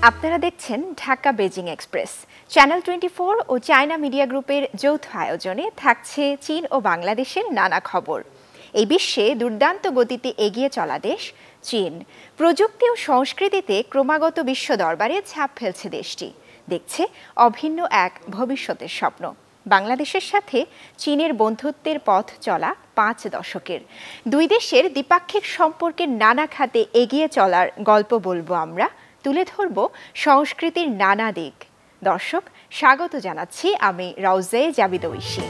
আপনারা দেখছেন Dhaka Beijing express. Channel 24 ও China media গ্রুপের যৌথ আয়োজনে থাকছে চীন ও বাংলাদেশের নানা খবর। এই বিশ্বে দুর্দান্ত গতিতে এগিয়ে চলা দেশ চীন। প্রযুক্তি ও সংস্কৃতিতে ক্রমাগত বিশ্ব দরবারে ছাপ ফেলছে দেশটি। দেখছে অভিন্ন এক ভবিষ্যতের স্বপ্ন। বাংলাদেশের সাথে চীনের বন্ধুত্বের পথ চলা 5 দশকের। দুই দেশের দ্বিপাক্ষিক সম্পর্কের নানা খাতে এগিয়ে চলার গল্প বলবো আমরা, তুলে ধরব সংস্কৃতির নানা দিক। দর্শক, স্বাগত জানাচ্ছি আমি রাউজে জাবিদ ঐশী।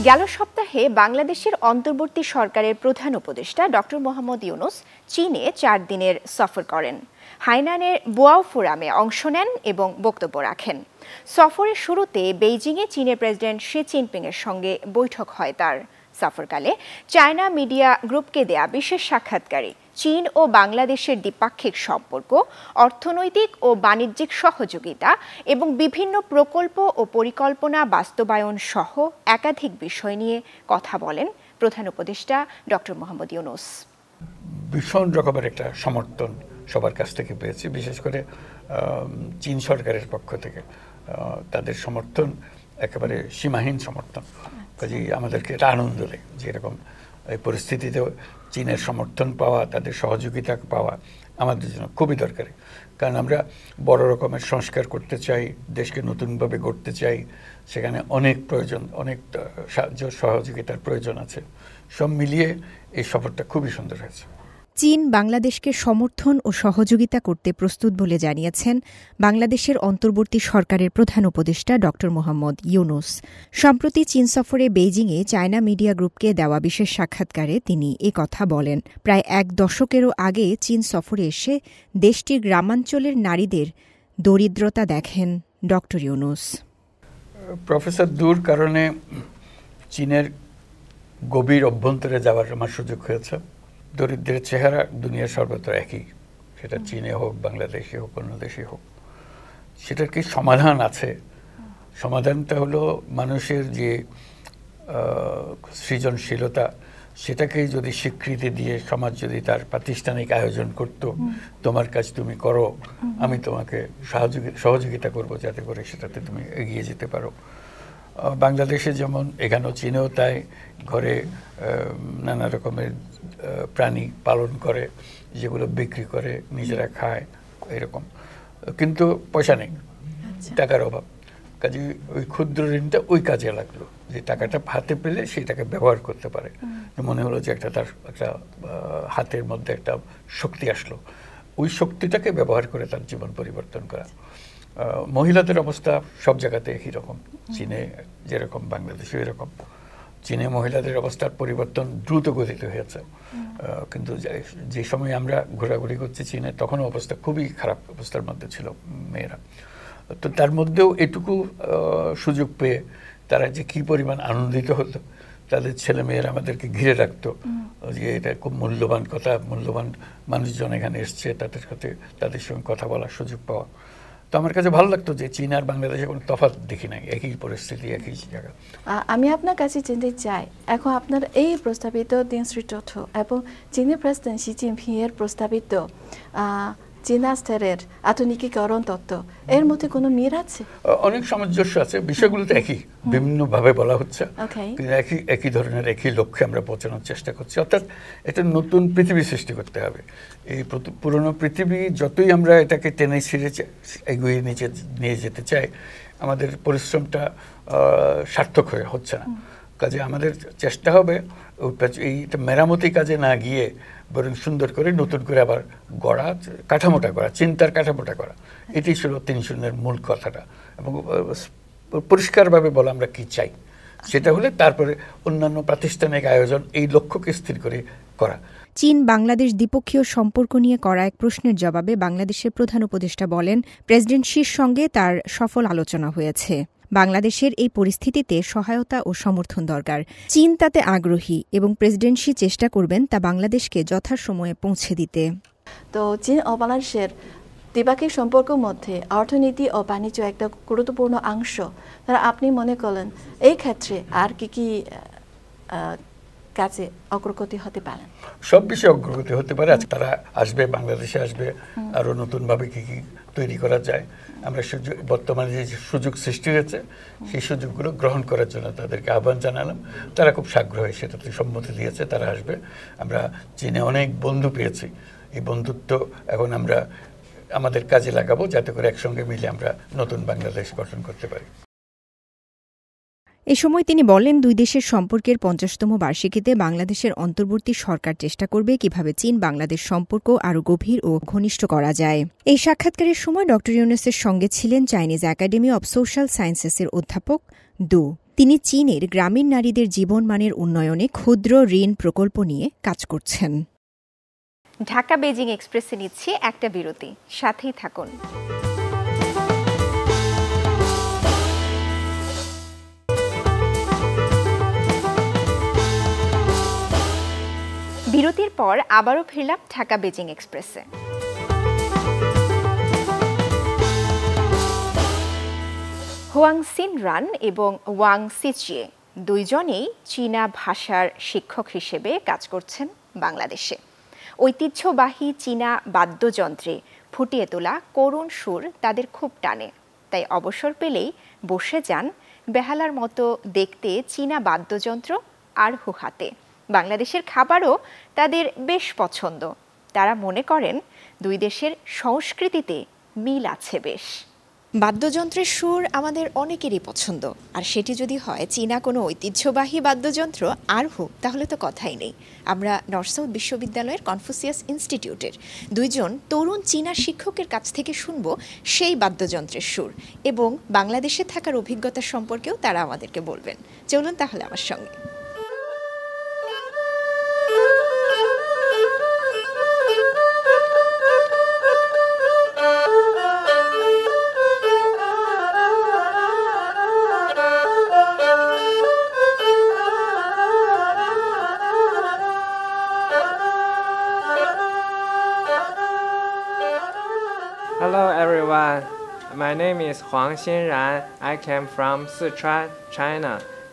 গেল সপ্তাহে বাংলাদেশের অন্তর্বর্তী সরকারের প্রধান উপদেষ্টা ডক্টর মোহাম্মদ ইউনুস চীনে 4 দিনের সফর করেন। হাইনানের বোয়াও ফোরামে অংশ নেন এবং বক্তব্য রাখেন। সফরের শুরুতে বেইজিংয়ে চীনের প্রেসিডেন্ট শি জিনপিংয়ের সঙ্গে বৈঠক হয় তার। সফরকালে চায়না মিডিয়া গ্রুপকে দেয়া বিশেষ সাক্ষাৎকারে চীন ও বাংলাদেশের দ্বিপাক্ষিক সম্পর্ক, অর্থনৈতিক ও বাণিজ্যিক সহযোগিতা এবং বিভিন্ন প্রকল্প ও পরিকল্পনা বাস্তবায়ন সহ একাধিক বিষয় নিয়ে কথা বলেন প্রধান উপদেষ্টা ডক্টর মোহাম্মদ ইউনুস। ভীষণ রকমের একটা সমর্থন সবার কাছ থেকে পেয়েছি, বিশেষ করে চীন সরকারের পক্ষ থেকে তাদের সমর্থন একেবারে সীমাহীন সমর্থন। কাজেই আমাদেরকে এটা আনন্দ দেয় যে এরকম এই পরিস্থিতিতে চীনের সমর্থন পাওয়া, তাদের সহযোগিতা পাওয়া আমাদের জন্য খুবই দরকারি। কারণ আমরা বড় রকমের সংস্কার করতে চাই, দেশকে নতুনভাবে গড়তে চাই, সেখানে অনেক প্রয়োজন, অনেক সাহায্য সহযোগিতার প্রয়োজন আছে। সব মিলিয়ে এই সফরটা খুবই সুন্দর হয়েছে। চীন বাংলাদেশকে সমর্থন ও সহযোগিতা করতে প্রস্তুত বলে জানিয়েছেন বাংলাদেশের অন্তর্বর্তী সরকারের প্রধান উপদেষ্টা ডক্টর মোহাম্মদ ইউনুস। সম্প্রতি চীন সফরে বেইজিংয়ে চায়না মিডিয়া গ্রুপকে দেওয়া বিশেষ সাক্ষাৎকারে তিনি কথা বলেন। প্রায় 1 দশকেরও আগে চীন সফরে এসে দেশটির গ্রামাঞ্চলের নারীদের দরিদ্রতা দেখেন ডক্টর ইউনুস। প্রফেসর দূর কারণে চীনের গভীর অভ্যন্তরে যাওয়ার আমার সুযোগ হয়েছে। দরিদ্রের চেহারা দুনিয়ার সর্বত্র একই, সেটা চীনে হোক, বাংলাদেশে হোক, অন্য দেশে হোক। সেটার কি সমাধান আছে? সমাধানটা হলো মানুষের যে সৃজনশীলতা, সেটাকেই যদি স্বীকৃতি দিয়ে সমাজ যদি তার প্রাতিষ্ঠানিক আয়োজন করত, তোমার কাজ তুমি করো, আমি তোমাকে সহযোগিতা করব যাতে করে সেটাতে তুমি এগিয়ে যেতে পারো। বাংলাদেশে যেমন, এখানেও চীনেও তাই, ঘরে নানা রকমের প্রাণী পালন করে, যেগুলো বিক্রি করে, নিজেরা খায়, এরকম। কিন্তু পয়সা নেই, টাকার অভাব। কাজে ওই ক্ষুদ্র ঋণটা ওই কাজে লাগলো, যে টাকাটা হাতে পেলে সেটাকে ব্যবহার করতে পারে। মনে হলো যে তার একটা হাতের মধ্যে একটা শক্তি আসলো, ওই শক্তিটাকে ব্যবহার করে তার জীবন পরিবর্তন করা। মহিলাদের অবস্থা সব জায়গাতে একই রকম, চীনে যেরকম বাংলাদেশে এরকম। চীনে মহিলাদের অবস্থার পরিবর্তন দ্রুত গতিতে হয়েছে, কিন্তু যে সময় আমরা ঘোরাঘুরি করছি চীনে, তখনও অবস্থা খুবই খারাপ অবস্থার মধ্যে ছিল মেয়েরা। তো তার মধ্যেও এটুকু সুযোগ পেয়ে তারা যে কী পরিমাণ আনন্দিত হতো, তাদের ছেলে মেয়েরা আমাদেরকে ঘিরে রাখতো, যে এটা খুব মূল্যবান কথা, মূল্যবান মানুষজন এখানে এসছে, তাদের সঙ্গে কথা বলার সুযোগ পাওয়া। তো আমার কাছে ভালো লাগতো যে চীন আর বাংলাদেশে কোনো তফাৎ দেখি নাই, একই পরিস্থিতি, একই জায়গা। আমি আপনার কাছে জানতে চাই, এখন আপনার এই প্রস্তাবিত 3.4 এবং চীনের প্রেসিডেন্ট শি জিনপিং এর প্রস্তাবিত চীনা স্তরের আধুনিকীকরণ তত্ত্ব, এর মধ্যে কোনো মিল আছে? অনেক সামঞ্জস্য আছে, বিষয়গুলো তো একই, বিভিন্নভাবে বলা হচ্ছে, একই ধরনের একই লক্ষ্যে আমরা পৌঁছানোর চেষ্টা করছি। অর্থাৎ এটা নতুন পৃথিবী সৃষ্টি করতে হবে। এই পুরনো পৃথিবী যতই আমরা এটাকে টেনে ছিঁড়ে এগিয়ে নিয়ে যেতে চাই, আমাদের পরিশ্রমটা সার্থক হচ্ছে না। কাজে আমাদের চেষ্টা হবে এইটা মেরামতি কাজে না গিয়ে বরং সুন্দর করে নতুন করে আবার গড়া, কাঠামোটা করা, চিন্তার কাঠামোটা করা। এটি ছিল 3.0 মূল কথাটা। এবং পরিষ্কারভাবে বলা আমরা কি চাই, সেটা হলে তারপরে অন্যান্য প্রাতিষ্ঠানিক আয়োজন এই লক্ষ্যকে স্থির করে করা। চীন বাংলাদেশ দ্বিপক্ষীয় সম্পর্ক নিয়ে করা এক প্রশ্নের জবাবে বাংলাদেশের প্রধান উপদেষ্টা বলেন, প্রেসিডেন্ট শির সঙ্গে তার সফল আলোচনা হয়েছে। বাংলাদেশের এই পরিস্থিতিতে সহায়তা ও সমর্থন দরকার। চীন তাতে আগ্রহী এবং প্রেসিডেন্ট শি চেষ্টা করবেন তা বাংলাদেশকে যথাসময়ে পৌঁছে দিতে। তো চীন ও বাংলাদেশের দ্বিপাক্ষিক সম্পর্কের মধ্যে অর্থনীতি ও বাণিজ্য একটা গুরুত্বপূর্ণ অংশ। তারা আপনি মনে করেন এই ক্ষেত্রে আর কি কাজে অগ্রগতি হতে পারেন? সব বিষয়ে অগ্রগতি হতে পারে। আজ তারা আসবে, বাংলাদেশে আসবে, আরো নতুনভাবে কি কি তৈরি করা যায় আমরা বর্তমানে যে সুযোগ সৃষ্টি হয়েছে সেই সুযোগগুলো গ্রহণ করার জন্য তাদেরকে আহ্বান জানালাম। তারা খুব সাগ্রহে সেটাতে সম্মতি দিয়েছে, তারা আসবে। আমরা চীনে অনেক বন্ধু পেয়েছি, এই বন্ধুত্ব এখন আমরা আমাদের কাজে লাগাবো যাতে করে একসঙ্গে মিলে আমরা নতুন বাংলাদেশ গঠন করতে পারি। এ সময় তিনি বলেন, দুই দেশের সম্পর্কের ৫০তম বার্ষিকীতে বাংলাদেশের অন্তর্বর্তী সরকার চেষ্টা করবে কিভাবে চীন বাংলাদেশ সম্পর্ক আরও গভীর ও ঘনিষ্ঠ করা যায়। এই সাক্ষাৎকারের সময় ড ইউনূসের সঙ্গে ছিলেন চাইনিজ একাডেমি অব সোশ্যাল সায়েন্সেসের অধ্যাপক দু। তিনি চীনের গ্রামীণ নারীদের জীবনমানের উন্নয়নে ক্ষুদ্র ঋণ প্রকল্প নিয়ে কাজ করছেন। ঢাকা বেজিং এক্সপ্রেসে নিচ্ছি একটা বিরতি, সাথেই থাকুন। বিরতির পর আবারও ফিরলাম ঢাকা বেজিং এক্সপ্রেসে। হুয়াং সিনরান এবং ওয়াং সিচিয়ে দুইজনেই চীনা ভাষার শিক্ষক হিসেবে কাজ করছেন বাংলাদেশে। ঐতিহ্যবাহী চীনা বাদ্যযন্ত্রে ফুটিয়ে তোলা করুণ সুর তাদের খুব টানে, তাই অবসর পেলেই বসে যান বেহালার মতো দেখতে চীনা বাদ্যযন্ত্র আর হুহাতে। বাংলাদেশের খাবারও তাদের বেশ পছন্দ। তারা মনে করেন দুই দেশের সংস্কৃতিতে মিল আছে বেশ। বাদ্যযন্ত্রের সুর আমাদের অনেকেরই পছন্দ, আর সেটি যদি হয় চীনা কোনো ঐতিহ্যবাহী বাদ্যযন্ত্র আরহু, তাহলে তো কথাই নেই। আমরা নর্থ সাউথ বিশ্ববিদ্যালয়ের কনফুসিয়াস ইনস্টিটিউটের দুইজন তরুণ চীনা শিক্ষকের কাছ থেকে শুনব সেই বাদ্যযন্ত্রের সুর এবং বাংলাদেশে থাকার অভিজ্ঞতা সম্পর্কেও তারা আমাদেরকে বলবেন। চলুন তাহলে আমার সঙ্গে। Hello everyone, my name is Huang Xinran. I came from Sichuan, China,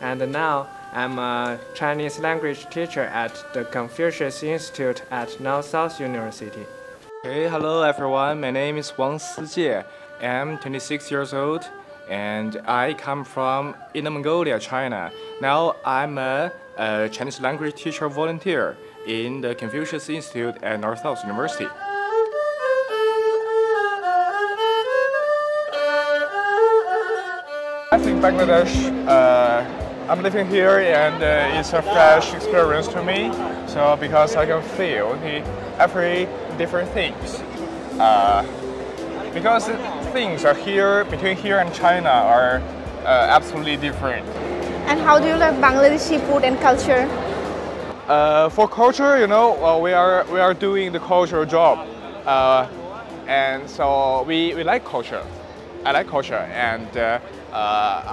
and now I'm a Chinese language teacher at the Confucius Institute at North South University. Hey, hello everyone, my name is Wang Sijie. I'm 26 years old and I come from Inner Mongolia, China. Now I'm a Chinese language teacher volunteer in the Confucius Institute at North South University. I think Bangladesh, I'm living here and it's a fresh experience to me. So because I can feel every different things. Because things are here, between here and China are absolutely different. And how do you like Bangladeshi food and culture? For culture, you know, we are doing the cultural job, and so we like culture. I like culture, and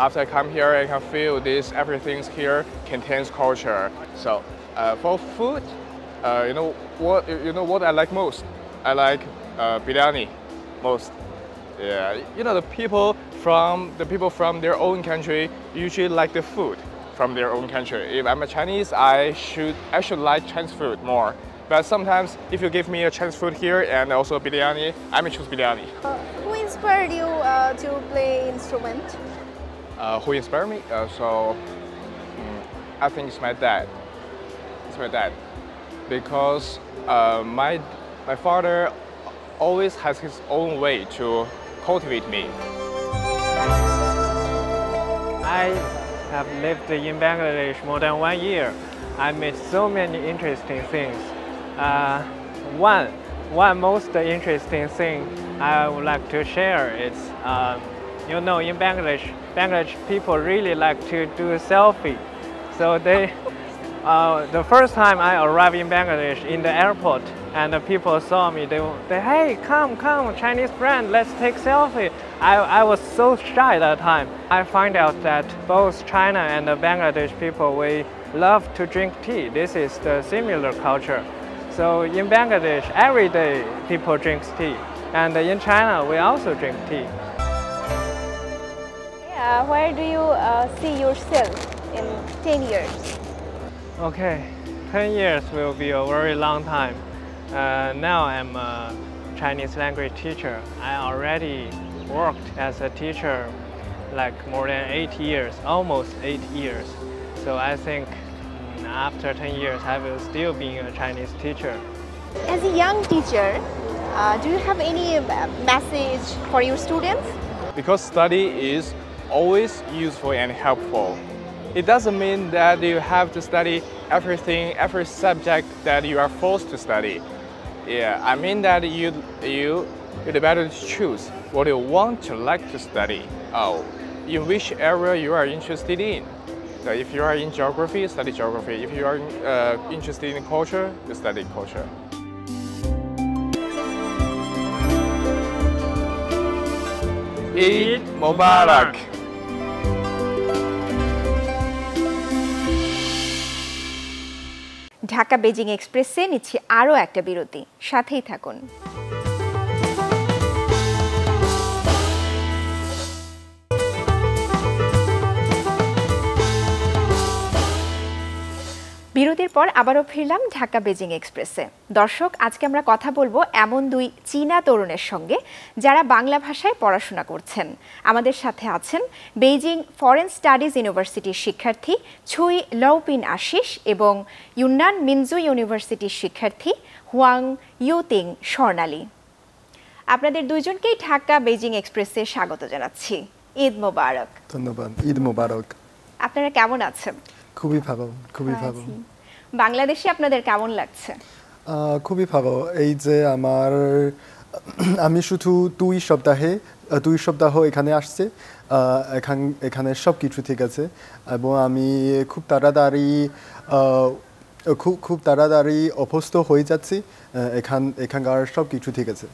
after I come here, I can feel this. Everything here contains culture. So for food, you know what I like most. I like biryani most. Yeah, you know the people from their own country usually like the food from their own country. If I'm a Chinese, I should like Chinese food more. But sometimes, if you give me a Chinese food here and also biryani, I may choose biryani. Who inspired you to play instrument? Who inspired me? I think it's my dad. It's my dad, because my father always has his own way to cultivate me. I have lived in Bangladesh more than 1 year. I met so many interesting things. One most interesting thing I would like to share is, in Bangladesh people really like to do a selfie. So the first time I arrived in Bangladesh in the airport, and the people saw me, they hey, come, Chinese friend, let's take selfie. I was so shy that time. I find out that both China and the Bangladesh people, we love to drink tea. This is the similar culture. So in Bangladesh, every day people drink tea, and in China we also drink tea. Where do you see yourself in 10 years? Okay, 10 years will be a very long time. Now I'm a Chinese language teacher. I already worked as a teacher like more than 8 years, almost 8 years. So I think after 10 years I will still be a Chinese teacher. As a young teacher, do you have any message for your students? Because study is always useful and helpful. It doesn't mean that you have to study everything, every subject that you are forced to study. Yeah, I mean that you'd better choose what you want to like to study. In which area you are interested in. So if you are in geography, study geography. If you are interested in culture, you study culture. Eid Mubarak! Dhaka Beijing এক্সপ্রেসে নিচ্ছি আরও একটা বিরতি, সাথেই থাকুন। বিরতির পর আবারও ফিরলাম ঢাকা বেজিং এক্সপ্রেসে। দর্শক, আজকে আমরা কথা বলবো এমন দুই চীনা তরুণের সঙ্গে যারা বাংলা ভাষায় পড়াশোনা করছেন। আমাদের সাথে আছেন বেইজিং ফরেন স্টাডিজ ইউনিভার্সিটির শিক্ষার্থী ছুই লউপিন আশিস এবং ইউনান মিনজু ইউনিভার্সিটির শিক্ষার্থী হুয়াং ইউতিং স্বর্ণালী। আপনাদের দুইজনকেই ঢাকা বেইজিং এক্সপ্রেসে স্বাগত জানাচ্ছি। ঈদ মোবারক। ধন্যবাদ। ঈদ মোবারক। আপনারা কেমন আছেন? খুবই ভালো, খুবই ভালো। বাংলাদেশে আপনাদের কেমন লাগছে? খুবই ভালো। এই যে আমি শুধু দুই সপ্তাহ এখানে আসছে, এখানে সব কিছু ঠিক আছে এবং আমি খুব তাড়াতাড়ি অভ্যস্ত হয়ে যাচ্ছি। এখানকার সব কিছু ঠিক আছে।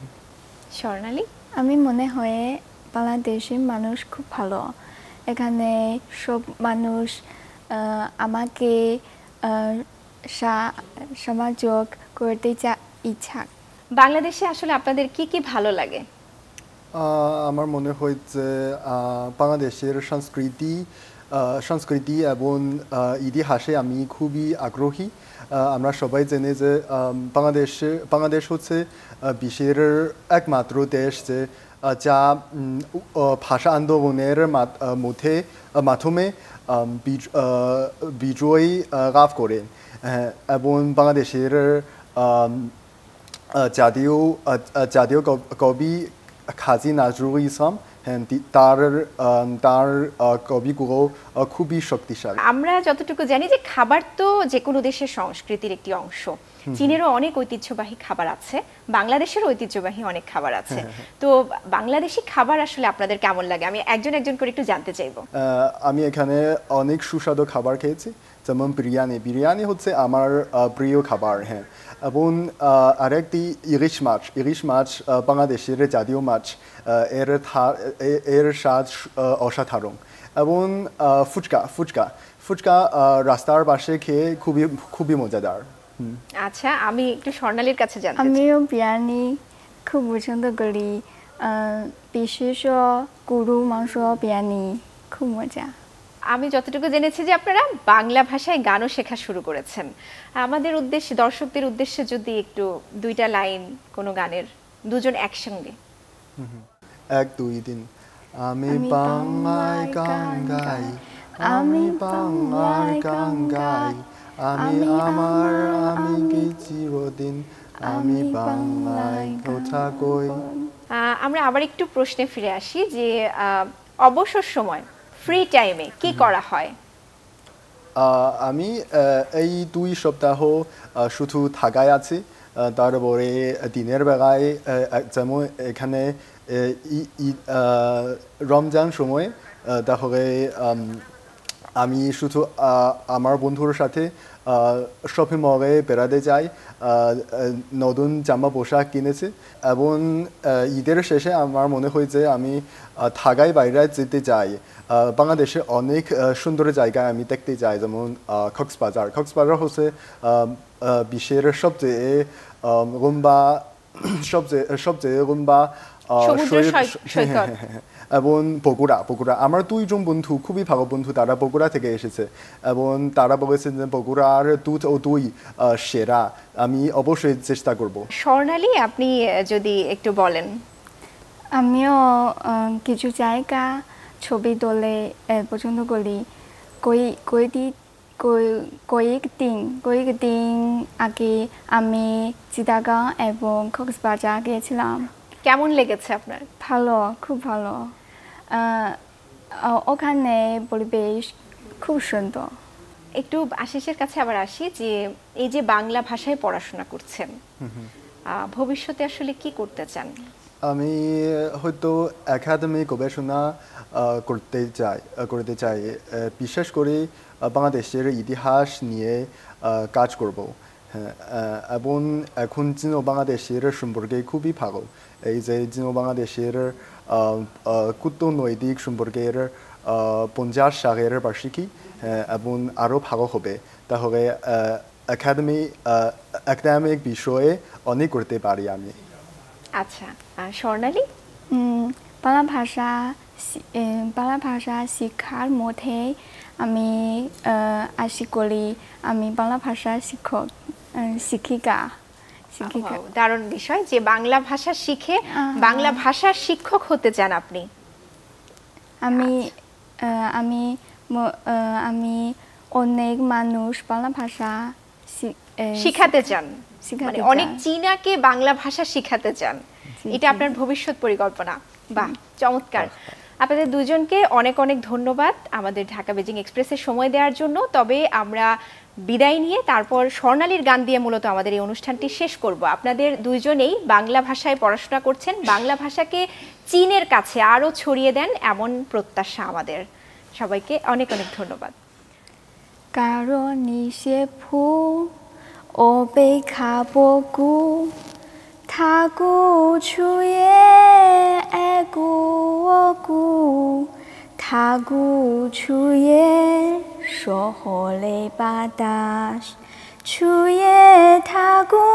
স্বর্ণালী? আমি মনে হয় বাংলাদেশের মানুষ খুব ভালো। এখানে সব মানুষ আমাকে সমাযোগ করতে ইচ্ছা। বাংলাদেশে আসলে আপনাদের কি কি ভালো লাগে? আমার মনে হয় যে বাংলাদেশের সংস্কৃতি এবং ইতিহাসে আমি খুবই আগ্রহী। আমরা সবাই জানি যে বাংলাদেশ হচ্ছে বিশ্বের একমাত্র দেশ যা ভাষা আন্দোলনের মাধ্যমে বিজয় লাভ করে এবং বাংলাদেশের জাতীয় কবি কাজী নজরুল ইসলাম তার কবিগুলো খুবই শক্তিশালী। আমরা যতটুকু জানি যে খাবার তো যে কোনো দেশের সংস্কৃতির একটি অংশ। চীনেরও অনেক ঐতিহ্যবাহী খাবার আছে, বাংলাদেশের ঐতিহ্যবাহী অনেক খাবার আছে। তো বাংলাদেশি খাবার আসলে আপনাদের কেমন লাগে? আমি একজন করে একটু জানতে চাইবো। আমি এখানে অনেক সুস্বাদু খাবার খেয়েছি, যেমন বিরিয়ানি হচ্ছে আমার প্রিয় খাবার। হ্যাঁ, এবং আরেকটি ইলিশ মাছ বাংলাদেশের জাতীয় মাছ, এর স্বাদ অসাধারণ। এবং ফুচকা রাস্তার পাশে খেয়ে খুবই মজাদার। আচ্ছা, আমি একটু স্বর্ণালীর কাছে জানতে চাই। আমিও বিরিয়ানি খুব পছন্দ করি, বিশেষ গরু মাংস বিরিয়ানি খুব মজা। আমি যতটুকু জেনেছি যে আপনারা বাংলা ভাষায় গানও শেখা শুরু করেছেন। আমাদের উদ্দেশ্যে, দর্শকদের উদ্দেশ্যে যদি একটু দুইটা লাইন কোনো গানের, দুজন একসঙ্গে। 1 2 3 আমি বাংলায় গান গাই, আমি বাংলায় গান গাই, আমি কি চিরদিন আমি বাংলায় কথা কই। আমরা আবার একটু প্রশ্নে ফিরে আসি যে অবসর সময়, ফ্রি টাইমে কি করা হয়? আমি এই 2 সপ্তাহ শুধু ঢাকায় আছি। তারপরে দিনের বেলায় যেমন এখানে রমজান সময়, তাহলে আমি শুধু আমার বন্ধুর সাথে শপিং মলে বেড়াতে যাই, নতুন জামা পোশাক কিনেছি এবং ঈদের শেষে আমার মনে হয় যে আমি ঢাকায় বাইরে যেতে চাই। বাংলাদেশে অনেক সুন্দর জায়গায় আমি দেখতে যাই, যেমন কক্সবাজার হচ্ছে বিশ্বের সবচেয়ে লম্বা সবচেয়ে লম্বা সমুদ্র সৈকত এবং বগুড়া আমার দুইজন বন্ধু খুবই ভালো বন্ধু, তারা বগুড়া থেকে এসেছে এবং তারা বলেছেন যে বগুড়ার দুধ ও দই সেরা। আমি অবশ্যই চেষ্টা করব। স্বর্ণালী, আপনি যদি একটু বলেন। আমিও কিছু জায়গা ছবি তোলে পছন্দ করি। কয়েকদিন আগে আমি চিটাগাং এবং কক্সবাজার গিয়েছিলাম। কেমন লেগেছে আপনার? ভালো, খুব ভালো। ওখানে পরিবেশ খুব সুন্দর। একটু আশিসের কাছে আবার আসি, যে এই যে বাংলা ভাষায় পড়াশোনা করছেন, ভবিষ্যতে আসলে কি করতে চান? আমি হয়তো একাডেমিক গবেষণা করতে চাই, বিশেষ করে বাংলাদেশের ইতিহাস নিয়ে কাজ করব। এবং এখন চীন ও বাংলাদেশের সম্পর্কে খুবই ভালো। এই যে চীন ও বাংলাদেশের কূটনৈতিক সম্পর্কের 50 সালের বার্ষিকী, এবং আরও ভালো হবে। তাহলে একাডেমিক বিষয়ে অনেক করতে পারি আমি। আচ্ছা, স্বর্ণালী? বাংলা ভাষা শিক্ষার মধ্যে আমি আশা করি আমি বাংলা ভাষা শিক্ষিকা। দারুণ বিষয় যে বাংলা ভাষা শিখে বাংলা ভাষার শিক্ষক হতে চান আপনি। আমি অনেক মানুষ বাংলা ভাষা শিখাতে চান, মানে অনেক চীনাকে বাংলা ভাষা শিখাতে চান, এটা আপনার ভবিষ্যৎ পরিকল্পনা। বাহ, চমৎকার। আপনাদের দুজনকে অনেক অনেক ধন্যবাদ আমাদের ঢাকা বেজিং এক্সপ্রেসে সময় দেওয়ার জন্য। তবে আমরা বিদায় নিয়ে তারপর স্বর্ণালীর গান দিয়ে মূলত আমাদের এই অনুষ্ঠানটি শেষ করব। আপনাদের দুইজনেই বাংলা ভাষায় পড়াশোনা করছেন, বাংলা ভাষাকে চীনের কাছে আরও ছড়িয়ে দেন এমন প্রত্যাশা আমাদের। সবাইকে অনেক অনেক ধন্যবাদ। কারণ নিশে ফু ও বেখাবো গু থাকু ছুঁয়ে এগু অগু থাকু ছুঁয়ে শহরে বাতাস ছুঁয়ে থাকু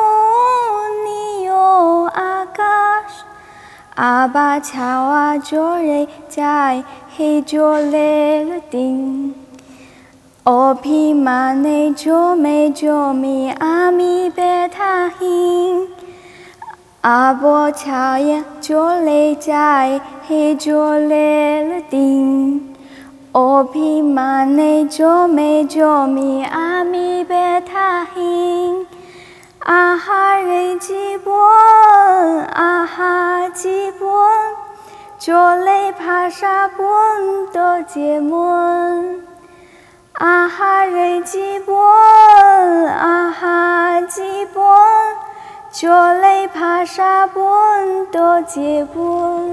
নিয় আকাশ আবার ছাওয়া জোরে যায় হে জলের দিন অভিমানে জমে আমি ব্যথাহীন আবছায়া চলে যায় হে জলের দিন অভিমানে জমে আমি ব্যথাহীন আহারে জীবন আহা জীবন চলে ভাষা বন্ধ যেমন আহারে জীবন আহা জীবন চলে ভাষা বন্ধ জীবন।